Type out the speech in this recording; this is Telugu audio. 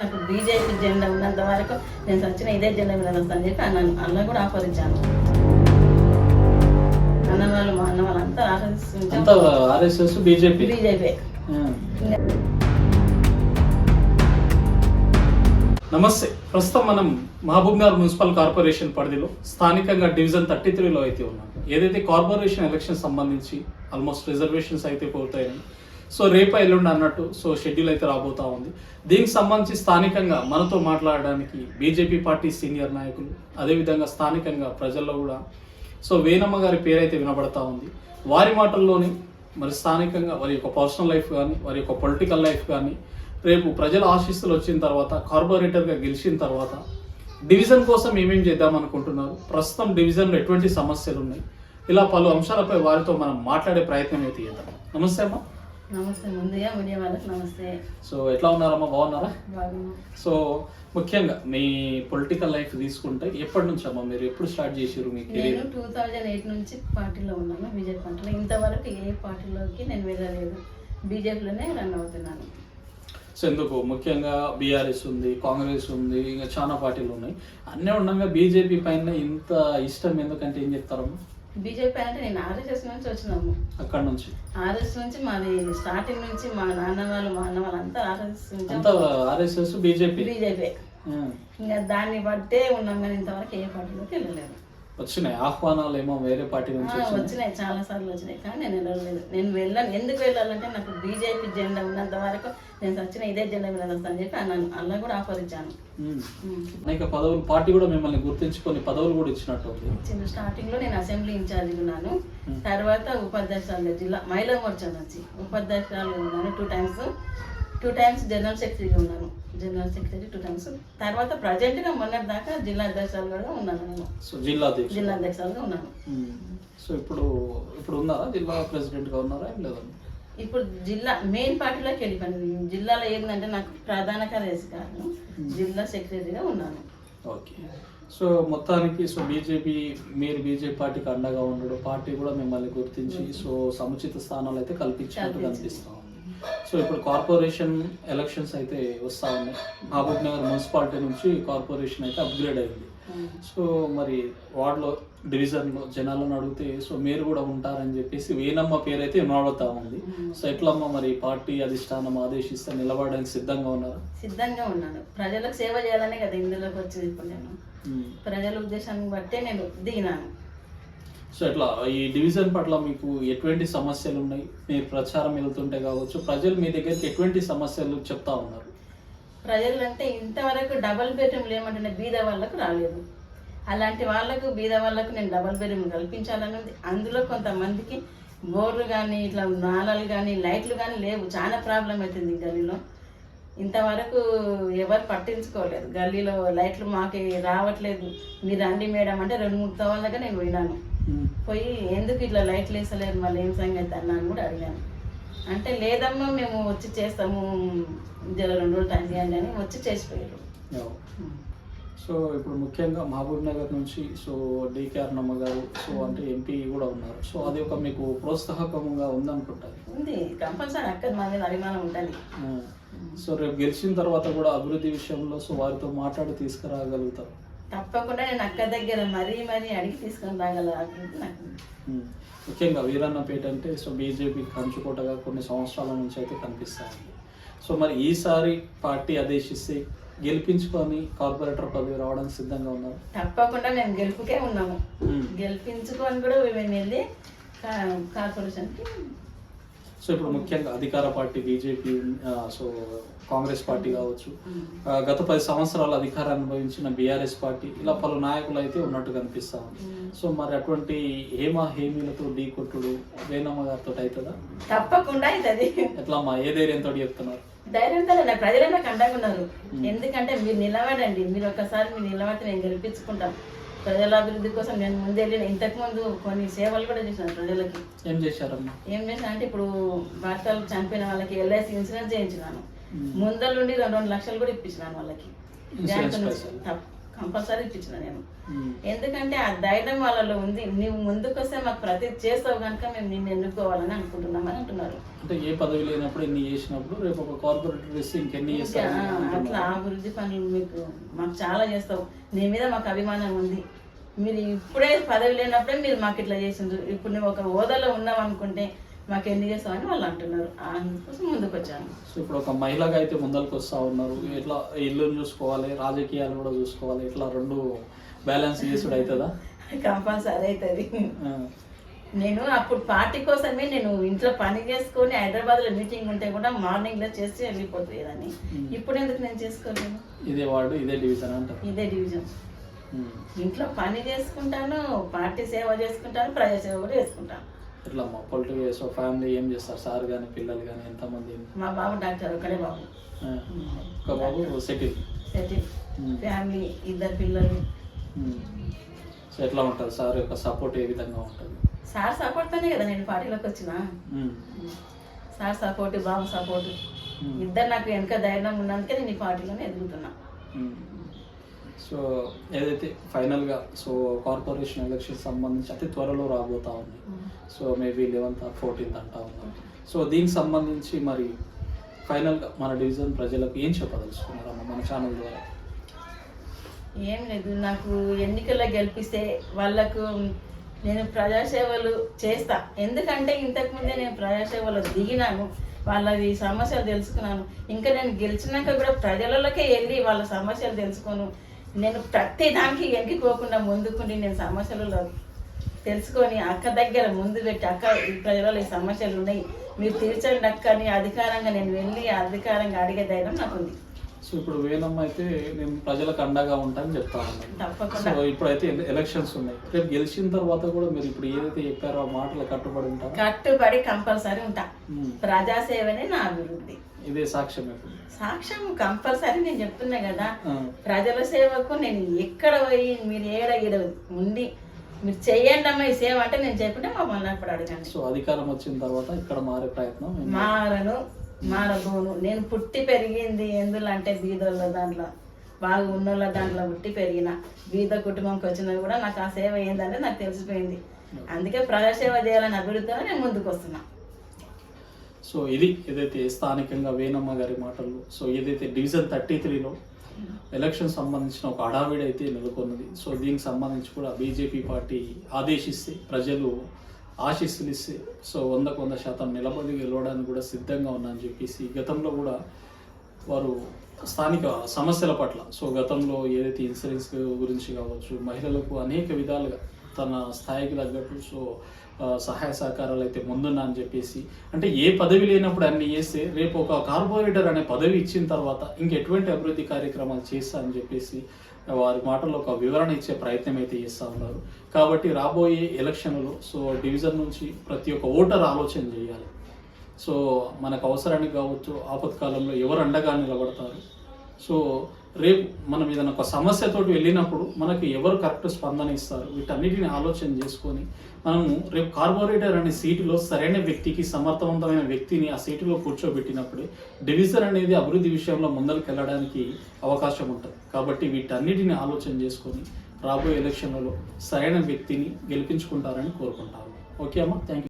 నాకు బీజేపీ జెండా ఉన్నంత వరకు నేను సచ్చిన ఇదే జెండా మీద వస్తాను చెప్పి అన్నాను. అన్న కూడా ఆఫరించాను. అన్న వాళ్ళు మా అన్న వాళ్ళంతా ఆర్ఎస్ఎస్ బీజేపీ. నమస్తే. ప్రస్తుతం మనం మహబూబ్నగర్ మున్సిపల్ కార్పొరేషన్ పరిధిలో స్థానికంగా డివిజన్ 33లో అయితే ఉన్నాం. ఏదైతే కార్పొరేషన్ ఎలక్షన్ సంబంధించి ఆల్మోస్ట్ రిజర్వేషన్స్ అయితే పూర్తయ్యాయి. సో రేపు ఎల్లుండి అన్నట్టు షెడ్యూల్ అయితే రాబోతా ఉంది. దీనికి సంబంధించి స్థానికంగా మనతో మాట్లాడడానికి బీజేపీ పార్టీ సీనియర్ నాయకులు, అదేవిధంగా స్థానికంగా ప్రజల్లో కూడా వేణమ్మ గారి పేరు అయితే వినబడతా ఉంది. వారి మాటల్లోని మరి స్థానికంగా వారి యొక్క పర్సనల్ లైఫ్ కానీ, వారి యొక్క పొలిటికల్ లైఫ్ కానీ, రేపు ప్రజల ఆశీస్సులు వచ్చిన తర్వాత కార్పొరేటర్గా గెలిచిన తర్వాత డివిజన్ కోసం ఏమేం చేద్దాం అనుకుంటున్నారు, ప్రస్తుతం డివిజన్లో ఎటువంటి సమస్యలు ఉన్నాయి, ఇలా పలు అంశాలపై వారితో మనం మాట్లాడే ప్రయత్నం అయితే చేద్దాం. నమస్తే అమ్మా. నమస్తే. ముందుగా మీడియా వాళ్ళకి నమస్తే. ఎట్లా ఉన్నారమ్మా, బాగున్నారా? బాగున్నా. ముఖ్యంగా మీ పొలిటికల్ లైఫ్ తీసుకుంటే ఎప్పటి నుంచి అమ్మా, మీరు ఎప్పుడు స్టార్ట్ చేసారు మీ కెరీర్? నేను 2008 నుంచి పార్టీలో ఉన్నాను, బీజేపీ పార్టీలో. ఇంతవరకు ఏ పార్టీలోకి నేను వెళ్ళలేదు, బీజేపీలోనే రన్ అవుతున్నాను. ఎందుకు ముఖ్యంగా బీఆర్ఎస్ ఉంది, కాంగ్రెస్ ఉంది, ఇంకా చాలా పార్టీలు ఉన్నాయి. అన్నీ ఉండగా బీజేపీ పైన ఇంత ఇష్టం ఎందుకంటే ఏం చెప్తారమ్మా? బీజేపీ అంటే నేను ఆర్ఎస్ఎస్ నుంచి వచ్చినాము. అక్కడ నుంచి ఆర్ఎస్ నుంచి మాది స్టార్టింగ్ నుంచి మా నాన్న వాళ్ళు మా అన్న వాళ్ళంతా ఆర్ఎస్ఎస్ బీజేపీ. ఇంకా దాన్ని బట్టే ఉన్నాం, కానీ ఇంతవరకు ఏ పార్టీలోకి వెళ్ళలేదు. వచ్చినాయి ఆహ్వానాలు ఏమో వేరే పార్టీ నుంచి? వచ్చినాయి, చాలా సార్లు వచ్చినాయి, కానీ నేను వెళ్ళలేదు. నేను వెళ్ళాను. ఎందుకు వెళ్ళాలంటే నాకు బీజేపీ జెండా ఉన్నంత వరకు నేను సచ్చిన ఇదే జెండా మీద వస్తాను చెప్పి అన్నాను. అలా కూడా ఆఫరించాను. అనేక పదవులు పార్టీ కూడా మిమ్మల్ని గుర్తించుకొని పదవులు కూడా ఇచ్చినట్టు చిన్న స్టార్టింగ్ లో నేను అసెంబ్లీ ఇన్ఛార్జ్ ఉన్నాను. తర్వాత ఉపాధ్యక్షురాలు జిల్లా మహిళా మోర్చా నుంచి ఉపాధ్యక్షురాలు ఉన్నాను. టూ టైమ్స్ జనరల్ సెక్రటరీగా ఉన్నాను. General secretary 2 times. తర్వాత ప్రజెంట్ గా మొన్నటి దాకా జిల్లా అధ్యక్షులుగా ఉన్నాను. నేను జిల్లా అధ్యక్షులుగా ఉన్నాను. ఇప్పుడు ఉన్నారా, జిల్లా ప్రెసిడెంట్ గా ఉన్నారా? ఏం లేదండి. ఇప్పుడు జిల్లా మెయిన్ పార్టీలోకి వెళ్ళిపోయాను. జిల్లాలో ఏంటంటే నాకు ప్రధాన కార్యదర్శి కాదు, జిల్లా సెక్రటరీగా ఉన్నాను. ఓకే. మొత్తానికి మీరు బీజేపీ పార్టీకి అండగా ఉండడం, పార్టీ కూడా మిమ్మల్ని గుర్తించి సముచిత స్థానాలు అయితే కల్పించినట్టు కనిపిస్తా ఉంది. ఇప్పుడు కార్పొరేషన్ ఎలక్షన్స్ అయితే వస్తా ఉన్నాయి. మహబూబ్నగర్ మున్సిపాలిటీ నుంచి కార్పొరేషన్ అయితే అప్గ్రేడ్ అయింది. మరి వార్డులో డివిజన్లో జనాలను అడిగితే మీరు కూడా ఉంటారని చెప్పేసి వేణమ్మ పేరు అయితే వినబడతా ఉంది. ఎట్లమ్మా మరి పార్టీ అధిష్టానం ఆదేశిస్తే నిలబడడానికి సిద్ధంగా ఉన్నారా? సిద్ధంగా ఉన్నాను. ప్రజలకు సేవ చేయాలనే కదా ఇందులోకి వచ్చింది. ఇప్పుడు నేను ప్రజల ఉద్దేశాన్ని బట్టే నేను దిగినాను. ఎట్లా ఈ డివిజన్ పట్ల మీకు ఎటువంటి సమస్యలు ఉన్నాయి? మీరు ప్రచారం వెళ్తుంటే కావచ్చు, ప్రజలు మీ దగ్గరికి ఎటువంటి సమస్యలు చెప్తా ఉన్నారు? ప్రజలు అంటే ఇంతవరకు డబల్ బెడ్రూమ్ లేమంటే బీద వాళ్ళకు రాలేదు. అలాంటి వాళ్ళకు, బీద వాళ్ళకు నేను డబల్ బెడ్రూమ్ కల్పించాలని ఉంది. అందులో కొంతమందికి బోర్లు కానీ, ఇట్లా నాళాలు కానీ, లైట్లు కానీ లేవు. చాలా ప్రాబ్లం అవుతుంది గల్లీలో. ఇంతవరకు ఎవరు పట్టించుకోలేదు. గల్లీలో లైట్లు మాకు రావట్లేదు, మీరు రండి మేడం అంటే 2-3 తవ్వాలగా నేను పోయినాను. పోయి ఎందుకు ఇట్లా లైట్లు వేసలేరు, మళ్ళీ ఏం సంగతి అన్నాను కూడా అడిగాను. అంటే లేదమ్మా మేము వచ్చి చేస్తాము, 2 రోజులు టైం చేయండి అని వచ్చి చేసిపోయారు. ఇప్పుడు ముఖ్యంగా మహబూబ్ నగర్ నుంచి డికే అరుణమ్మ గారు అంటే ఎంపీ కూడా ఉన్నారు. అది ఒక మీకు ప్రోత్సాహకంగా ఉందనుకుంటారు? ఉంది, కంపల్సరీ. అక్కడ మా మీద అభిమానం ఉంటుంది. రేపు గెలిచిన తర్వాత కూడా అభివృద్ధి విషయంలో వారితో మాట్లాడి తీసుకురాగలుగుతారు? తప్పకుండా. నేను అక్క దగ్గర మరీ అడిగి తీసుకొని రాగల నాకు. ముఖ్యంగా వీరన్నపేట అంటే బీజేపీ కంచుకోటగా కొన్ని సంవత్సరాల నుంచి అయితే కనిపిస్తాయి. మరి ఈసారి పార్టీ ఆదేశిస్తే గెలిపించుకొని కార్పొరేటర్ పదవి రావడానికి సిద్ధంగా ఉన్నారు? తప్పకుండా మేము గెలుపుకే ఉన్నాము. గెలిపించుకొని కూడా మేము వెళ్ళి కార్పొరేషన్కి. ఇప్పుడు ముఖ్యంగా అధికార పార్టీ బీజేపీ, కాంగ్రెస్ పార్టీ కావచ్చు, గత 10 సంవత్సరాలు అధికారాన్ని అనుభవించిన బీఆర్ఎస్ పార్టీ, ఇలా పలు నాయకులు అయితే ఉన్నట్టు కనిపిస్తా ఉంది. మరి అటువంటి హేమీలతో ఢీ కొట్టుడు వేణమ్మ గారితో అవుతుందా? తప్పకుండా అవుతుంది. ఎట్లమ్మా, ఏ ధైర్యంతో చెప్తున్నారు? ధైర్యంతో ప్రజలే నాకు అండగా ఉన్నారు. ఎందుకంటే మీరు నిలబడండి, మీరు ఒక్కసారి మీరు నిలబడితే నేను గెలిపించుకుంటాం. ప్రజల అభివృద్ధి కోసం నేను ముందు వెళ్ళిన. ఇంతకుముందు కొన్ని సేవలు కూడా చేసినాను ప్రజలకి. ఏం చేశారమ్మా? ఏం చేసినా అంటే ఇప్పుడు భర్తలు చనిపోయిన వాళ్ళకి LIC ఇన్సూరెన్స్ చేయించినాను. ముందలుండి 2 లక్షలు కూడా ఇప్పించినాను వాళ్ళకి. బ్యాంకు నుంచి కంపల్సరీ ఇప్పించిన నేను. ఎందుకంటే ఆ ధైర్యం వాళ్ళలో ఉంది. నువ్వు ముందుకొస్తే మాకు ప్రతి చేస్తావు కనుక మేము నిన్ను ఎన్నుకోవాలని అనుకుంటున్నామని అంటున్నారు. అంటే ఏ పదవి లేనప్పుడు ఎన్ని చేసినప్పుడు రేపు ఒక కార్పొరేటర్ ఇస్తే ఇంకెన్ని చేస్తారు అట్లా అభివృద్ధి పనులు మాకు చాలా చేస్తావు, నీ మీద మాకు అభిమానం ఉంది. మీరు ఇప్పుడే పదవి లేనప్పుడే మీరు మాకు ఇట్లా చేసిండ్రు, ఇప్పుడు నువ్వు ఒక హోదాలో ఉన్నావు అనుకుంటే మాకు ఎన్ని చేస్తామని వాళ్ళు అంటున్నారు. అందుకోసం ముందుకు వచ్చాను. సో ఇప్పుడు ఒక మహిళగా అయితే ముందరికి వస్తూ ఉన్నారు, ఎట్లా ఇల్లుని చూసుకోవాలి, రాజకీయాలు కూడా చూసుకోవాలి, ఇట్లా రెండు బ్యాలెన్స్ చేసుడు అవుతుందా? కంపల్సరీ అవుతుంది. నేను అప్పుడు పార్టీ కోసమే నేను ఇంట్లో పని చేసుకొని హైదరాబాద్లో మీటింగ్ ఉంటే కూడా మార్నింగ్లో చేసి వెళ్ళిపోతుందని. ఇప్పుడు ఎందుకు నేను చేసుకోలేను? ఇదే వార్డు, ఇదే డివిజన్ అంటారు. ఇదే డివిజన్. ఇంట్లో పని చేసుకుంటాను, పార్టీ సేవ చేసుకుంటాను, ప్రజా సేవ కూడా చేసుకుంటాను. ఇట్లా మా పొలిటికల్ ఫ్యామిలీ ఏం చేస్తారు? సార్ కానీ పిల్లలు కానీ ఎంతమంది? మా బాబు డాక్టర్, ఒకడే బాబు. ఒక బాబు సెటిల్ ఫ్యామిలీ, 2 పిల్లలు. సో ఎట్లా ఉంటుంది సార్ యొక్క సపోర్ట్? ఏ విధంగా ఉంటుంది? సార్ సపోర్ట్తోనే కదా నేను పార్టీలోకి వచ్చిన. సార్ సపోర్ట్, బాబు సపోర్ట్, ఇద్దరు నాకు వెనక ధైర్యం ఉన్నందుకే నేను ఈ పార్టీలోనే ఎదుగుతున్నా. సో ఏదైతే ఫైనల్గా సో కార్పొరేషన్ ఎలక్షన్ సంబంధించి అతి త్వరలో రాబోతా ఉంది. So maybe 11th or 14th అంటా ఉన్నాం. సో దీనికి సంబంధించి మరి ఫైనల్గా మన డివిజన్ ప్రజలకు ఏం చెప్పదలుచుకున్నారమ్మా మన ఛానల్ ద్వారా? ఏం లేదు, నాకు ఎన్నికల్లో గెలిపిస్తే వాళ్ళకు నేను ప్రజాసేవలు చేస్తా. ఎందుకంటే ఇంతకుముందే నేను ప్రజాసేవలో దిగినాను, వాళ్ళవి సమస్యలు తెలుసుకున్నాను. ఇంకా నేను గెలిచినాక కూడా ప్రజలలోకే వెళ్ళి వాళ్ళ సమస్యలు తెలుసుకోను. నేను ప్రతి దానికి వెనక్కిపోకుండా ముందుకుండి నేను సమస్యలలో తెలుసుకొని అక్క దగ్గర ముందు పెట్టి, అక్క ఈ ప్రజలలో ఈ సమస్యలు ఉన్నాయి, మీరు తీర్చండి అక్క అని అధికారంగా నేను వెళ్ళి అధికారంగా అడిగే ధైర్యం నాకు ఉంది. సో ఇప్పుడు వేణమ్మ అయితే నేను ప్రజలకు అండగా ఉంటానని చెప్తా ఉన్నాను. తప్పకుండా. సో ఇప్పుడైతే ఎలక్షన్స్ ఉన్నాయి, రేపు గెలిచిన తర్వాత కూడా మీరు ఇప్పుడు ఏదైతే చెప్పారో ఆ మాటలు కట్టుబడి ఉంటారు? కట్టుబడి కంపల్సరీ ఉంటా. ప్రజాసేవనే నా అభివృద్ధి. ఇదే సాక్ష్యం? ఇప్పుడు సాక్ష్యం కంపల్సరీ నేను చెప్తున్నా కదా, ప్రజల సేవకు నేను ఎక్కడ పోయి మీరు ఈడ ఉండి మీరు చెయ్యండి అమ్మా ఈ సేవ అంటే నేను చెప్పినా మమ్మల్ని అప్పుడు అడగండి. సో అధికారం వచ్చిన తర్వాత ఇక్కడ మారే ప్రయత్నం? మారబోను. నేను పుట్టి పెరిగింది ఎందులో అంటే బీదోళ్ళ దాంట్లో, బాగా ఉన్నోళ్ళ దాంట్లో పుట్టి పెరిగిన. బీద కుటుంబంకి వచ్చినా కూడా నాకు ఆ సేవ ఏంటంటే నాకు తెలిసిపోయింది. అందుకే ప్రజాసేవ చేయాలని అభివృద్ధిలో నేను ముందుకు వస్తున్నా. సో ఇది ఏదైతే స్థానికంగా వేణమ్మ గారి మాటలు. సో ఏదైతే డివిజన్ 33లో ఎలక్షన్ సంబంధించిన ఒక హడావిడి అయితే నెలకొన్నది. సో దీనికి సంబంధించి కూడా బీజేపీ పార్టీ ఆదేశిస్తే, ప్రజలు ఆశీస్సులు ఇస్తే సో 100% నిలబడి గెలవడానికి కూడా సిద్ధంగా ఉన్నారని చెప్పేసి గతంలో కూడా వారు స్థానిక సమస్యల పట్ల, సో గతంలో ఏదైతే ఇన్సూరెన్స్ గురించి కావచ్చు, మహిళలకు అనేక విధాలుగా తన స్థాయికి తగ్గట్టు సో సహాయ సహకారాలు అయితే ముందున్నా అని చెప్పేసి, అంటే ఏ పదవి లేనప్పుడు అన్ని చేస్తే రేపు ఒక కార్పొరేటర్ అనే పదవి ఇచ్చిన తర్వాత ఇంకెటువంటి అభివృద్ధి కార్యక్రమాలు చేస్తా అని చెప్పేసి వారి మాటల్లో ఒక వివరణ ఇచ్చే ప్రయత్నం అయితే చేస్తూ ఉన్నారు. కాబట్టి రాబోయే ఎలక్షన్లో సో డివిజన్ నుంచి ప్రతి ఒక్క ఓటర్ ఆలోచన చేయాలి. సో మనకు అవసరానికి కావచ్చు, ఆపత్కాలంలో ఎవరు అండగా నిలబడతారు, సో రేపు మనం ఏదైనా ఒక సమస్యతోటి వెళ్ళినప్పుడు మనకు ఎవరు కరెక్ట్ స్పందన ఇస్తారు, వీటన్నిటిని ఆలోచన చేసుకొని మనము రేపు కార్పొరేటర్ అనే సీటులో సరైన వ్యక్తికి, సమర్థవంతమైన వ్యక్తిని ఆ సీటులో కూర్చోబెట్టినప్పుడే డివిజన్ అనేది అభివృద్ధి విషయంలో ముందరికి వెళ్ళడానికి అవకాశం ఉంటుంది. కాబట్టి వీటన్నిటిని ఆలోచన చేసుకొని రాబోయే ఎలక్షన్లలో సరైన వ్యక్తిని గెలిపించుకుంటారని కోరుకుంటాను. ఓకే అమ్మా, థ్యాంక్ యూ.